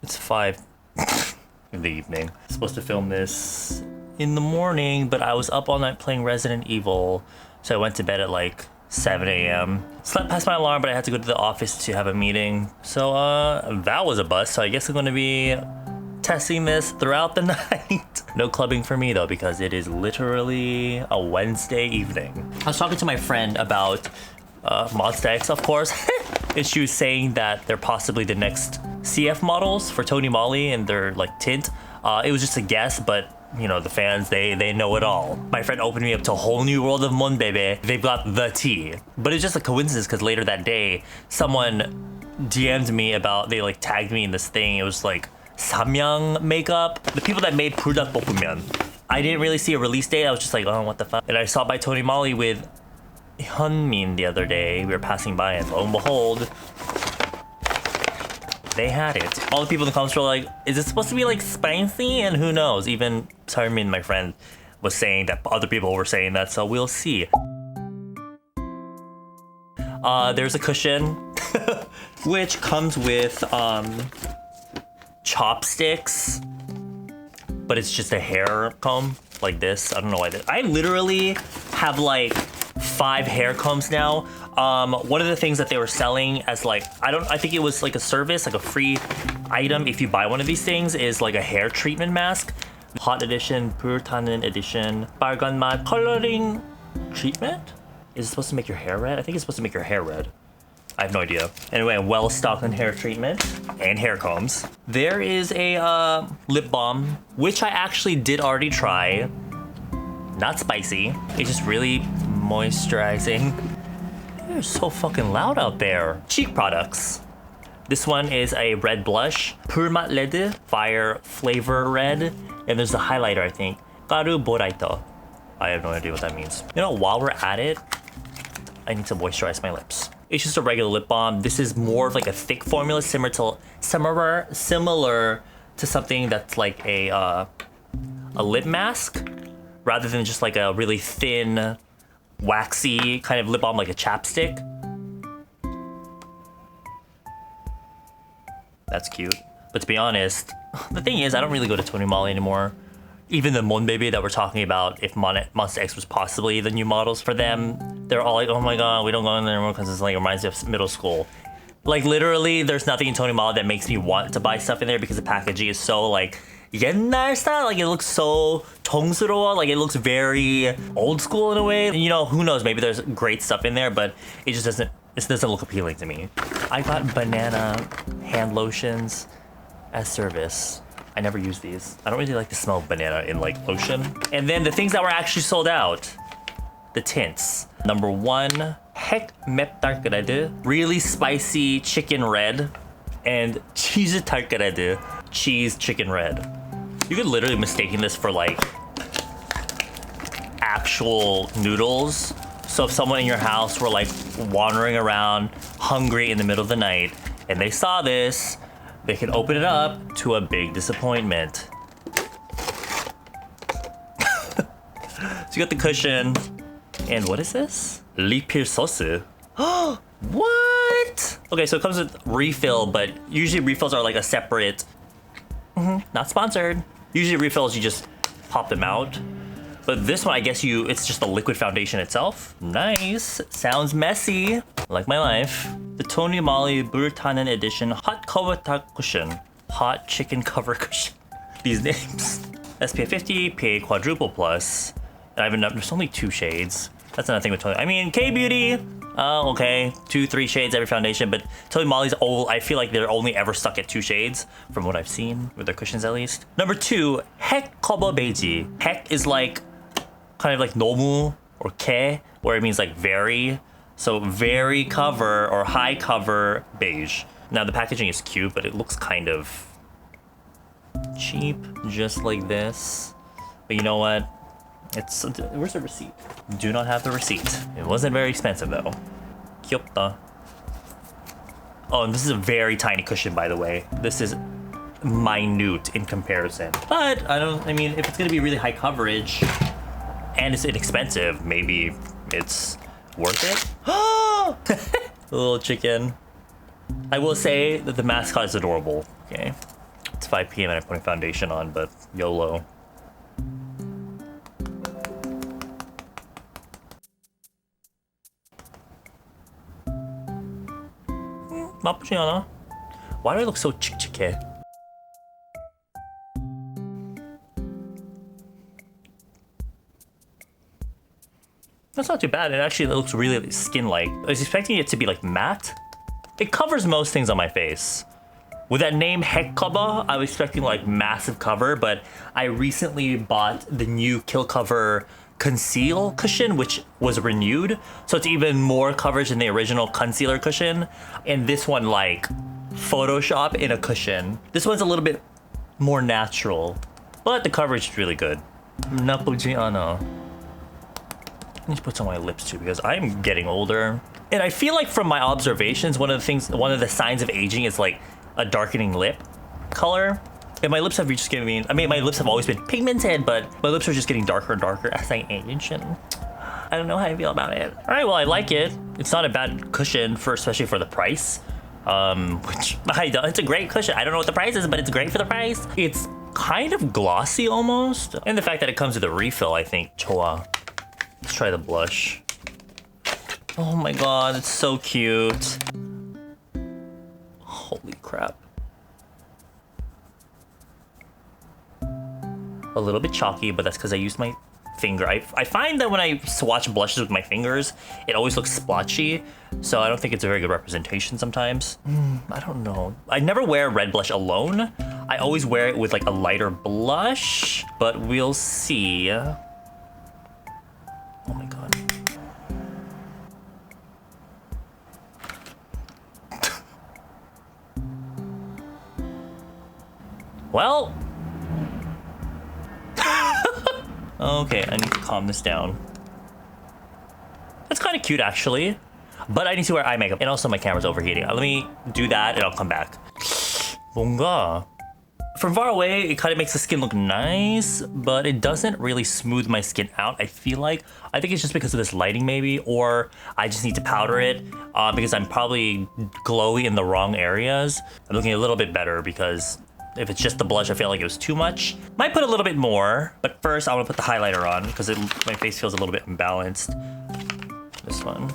It's 5 in the evening. Supposed to film this in the morning, but I was up all night playing Resident Evil, so I went to bed at like 7 a.m. Slept past my alarm, but I had to go to the office to have a meeting. So that was a bust. So I guess I'm gonna be testing this throughout the night. No clubbing for me though, because it is literally a Wednesday evening. I was talking to my friend about Monster X, of course. And she was saying that they're possibly the next CF models for Tony Moly and their like tint. It was just a guess, but you know, the fans, they know it all. My friend opened me up to a whole new world of Monbebe. They've got the T. But it's just a coincidence because later that day, someone DM'd me about, they like tagged me in this thing. It was like Samyang makeup. The people that made Puldak Bokkumyeon. I didn't really see a release date. I was just like, oh, what the fuck? And I saw by Tony Moly with Hyunmin the other day. We were passing by and lo and behold, they had it. All the people in the comments were like, is it supposed to be like spicy? And who knows? Even Sarmin, my friend, was saying that other people were saying that, so we'll see. There's a cushion, which comes with chopsticks, but it's just a hair comb like this. I don't know why. I literally have like 5 hair combs now. One of the things that they were selling as like, I think it was like a service, like a free item if you buy one of these things, is like a hair treatment mask. Hot edition, Purtanen edition, 빨간맛 coloring treatment? Is it supposed to make your hair red? I think it's supposed to make your hair red. I have no idea. Anyway, well-stocked on hair treatment and hair combs. There is a lip balm, which I actually did already try. Not spicy. It's just really moisturizing. They're so fucking loud out there. Cheek products. This one is a red blush. Purmat Red, Fire Flavor Red. And there's the highlighter, I think. Karu Boraito. I have no idea what that means. You know, while we're at it, I need to moisturize my lips. It's just a regular lip balm. This is more of like a thick formula, similar to something that's like a lip mask, rather than just like a really thin, waxy kind of lip balm like a chapstick. That's cute. But to be honest, the thing is, I don't really go to Tony Moly anymore. Even the Monbebe that we're talking about, if Monster X was possibly the new models for them, they're all like, oh my god, we don't go in there anymore because it's like, it reminds me of middle school. Like literally, there's nothing in Tony Moly that makes me want to buy stuff in there because the packaging is so like 옛날 style. Like it looks so 정스러워. Like it looks very old school in a way. And, you know, who knows? Maybe there's great stuff in there, but it just doesn't look appealing to me. I got banana hand lotions as service. I never use these. I don't really like the smell of banana in like lotion. And then the things that were actually sold out, the tints. Number 1, Hek Meptark Red, really spicy chicken red, and Cheese Tark Red, cheese chicken red. You could literally mistaking this for like actual noodles. So if someone in your house were like wandering around hungry in the middle of the night and they saw this, they can open it up to a big disappointment. So you got the cushion. And what is this? Lipir sauce. What? Okay, so it comes with refill, but usually refills are like a separate... Not sponsored. Usually refills, you just pop them out. But this one, I guess it's just the liquid foundation itself. Nice. Sounds messy. Like my life. The Tony Moly Burtanen edition hot cover cushion. Hot chicken cover cushion. These names. SPF 50, PA quadruple plus. And I have enough, there's only 2 shades. That's another thing with Tony. I mean, K-Beauty. Okay. 2-3 shades every foundation, but Tony Moly's old. I feel like they're only ever stuck at 2 shades from what I've seen with their cushions at least. Number 2, Hek Cover Beige. Hek is like kind of like nomu or ke, where it means like very. So very cover or high cover beige. Now the packaging is cute, but it looks kind of cheap, just like this. But you know what? Where's the receipt? Do not have the receipt. It wasn't very expensive though. Kyopta. Oh, and this is a very tiny cushion, by the way. This is minute in comparison. But I mean, if it's gonna be really high coverage and it's inexpensive, maybe it's worth it. Little chicken. I will say that the mascot is adorable. Okay. It's 5 p.m. and I'm putting foundation on, but YOLO. 나쁘지 않아. Why do I look so 칙칙해? That's not too bad. It actually looks really skin-like. I was expecting it to be like matte. It covers most things on my face. With that name Heck Cover, I was expecting like massive cover, but I recently bought the new Kill Cover Conceal cushion, which was renewed. So it's even more coverage than the original concealer cushion. And this one like Photoshop in a cushion. This one's a little bit more natural, but the coverage is really good. 나쁘지 않아. I need to put some on my lips too because I'm getting older. And I feel like from my observations, one of the signs of aging is like a darkening lip color. And my lips have just getting, I mean, my lips have always been pigmented, but my lips are just getting darker and darker as I age. And I don't know how I feel about it. All right, well, I like it. It's not a bad cushion especially for the price. It's a great cushion. I don't know what the price is, but it's great for the price. It's kind of glossy almost. And the fact that it comes with a refill, I think, 좋아. Let's try the blush. Oh my god, it's so cute. Holy crap. A little bit chalky, but that's because I used my finger. I find that when I swatch blushes with my fingers, it always looks splotchy. So I don't think it's a very good representation sometimes. I don't know. I never wear red blush alone. I always wear it with like a lighter blush, but we'll see. Oh my god. Well. Okay, I need to calm this down. That's kind of cute actually, but I need to wear eye makeup and also my camera's overheating. Let me do that and I'll come back. 뭔가 from far away, it kind of makes the skin look nice, but it doesn't really smooth my skin out, I feel like. I think it's just because of this lighting maybe, or I just need to powder it because I'm probably glowy in the wrong areas. I'm looking a little bit better because if it's just the blush, I feel like it was too much. Might put a little bit more, but first I want to put the highlighter on because my face feels a little bit imbalanced. This one.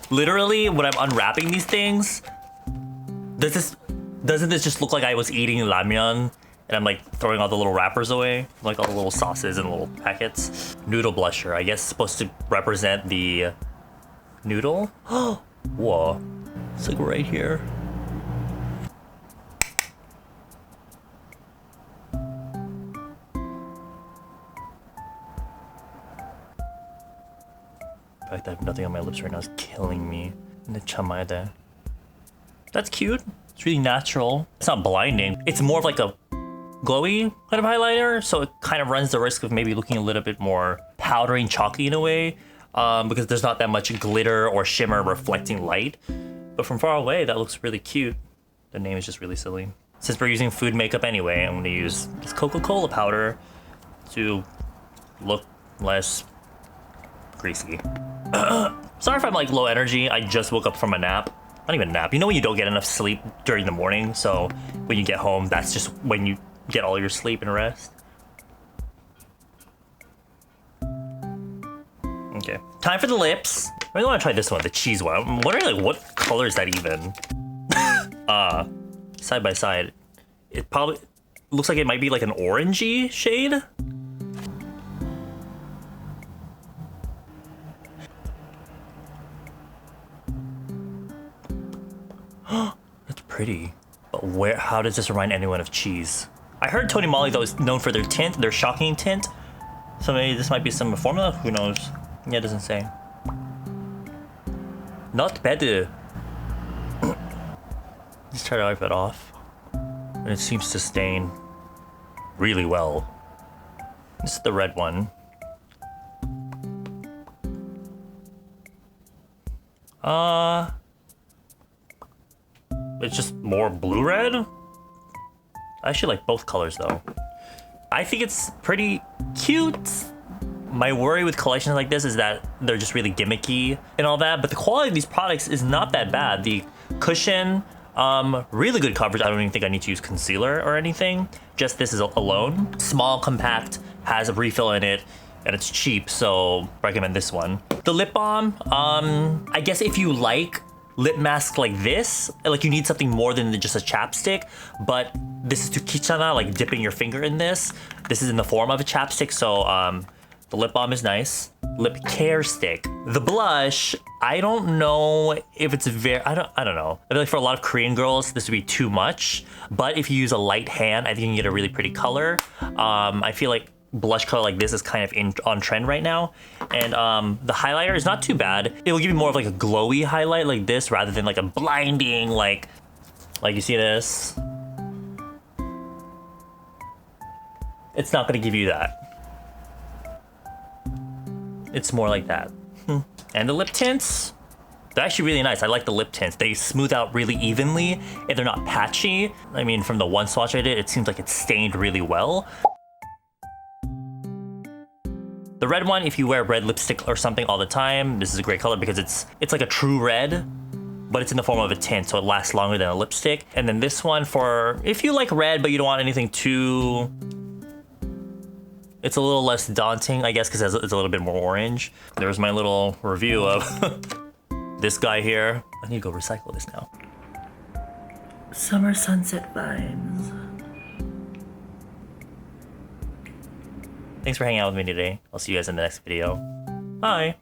Literally, when I'm unwrapping these things, doesn't this just look like I was eating ramen and I'm like throwing all the little wrappers away? Like all the little sauces and little packets. Noodle blusher, I guess supposed to represent the noodle. Whoa, it's like right here. The fact that I have nothing on my lips right now is killing me. That's cute. It's really natural. It's not blinding. It's more of like a glowy kind of highlighter, so it kind of runs the risk of maybe looking a little bit more powdery and chalky in a way, because there's not that much glitter or shimmer reflecting light. But from far away, that looks really cute. The name is just really silly. Since we're using food makeup anyway, I'm gonna use this Coca-Cola powder to look less greasy. Sorry if I'm like low energy. I just woke up from a nap. Not even a nap. You know when you don't get enough sleep during the morning, so when you get home, that's just when you get all your sleep and rest. Okay, time for the lips. I really want to try this one, the cheese one. I'm wondering like what color is that even? Side by side, it probably looks like it might be like an orangey shade. That's pretty. But how does this remind anyone of cheese? I heard Tony Moly though is known for their tint, their shocking tint. So maybe this might be some formula, who knows? Yeah, it doesn't say. Not bad. Let's try to wipe it off. And it seems to stain really well. This is the red one. It's just more blue red. I actually like both colors though. I think it's pretty cute. My worry with collections like this is that they're just really gimmicky and all that, but the quality of these products is not that bad. The cushion, Really good coverage. I don't even think I need to use concealer or anything. Just this is alone. Small, compact, has a refill in it, and it's cheap, so recommend this one. The lip balm, I guess if you like lip mask like this, like you need something more than just a chapstick, but this is to kichana, like dipping your finger in this. This is in the form of a chapstick, so the lip balm is nice. Lip care stick. The blush, I don't know if it's I don't know. I feel like for a lot of Korean girls, this would be too much, but if you use a light hand, I think you can get a really pretty color. I feel like blush color like this is kind of on trend right now. And the highlighter is not too bad. It will give you more of like a glowy highlight like this rather than like a blinding, like you see this. It's not gonna give you that. It's more like that. And the lip tints, they're actually really nice. I like the lip tints. They smooth out really evenly and they're not patchy. I mean, from the one swatch I did, it seems like it's stained really well. The red one, if you wear red lipstick or something all the time, this is a great color because it's like a true red, but it's in the form of a tint, so it lasts longer than a lipstick. And then this one for if you like red, but you don't want anything too... It's a little less daunting, I guess, because it's a little bit more orange. There's my little review of this guy here. I need to go recycle this now. Summer sunset vibes. Thanks for hanging out with me today. I'll see you guys in the next video. Bye.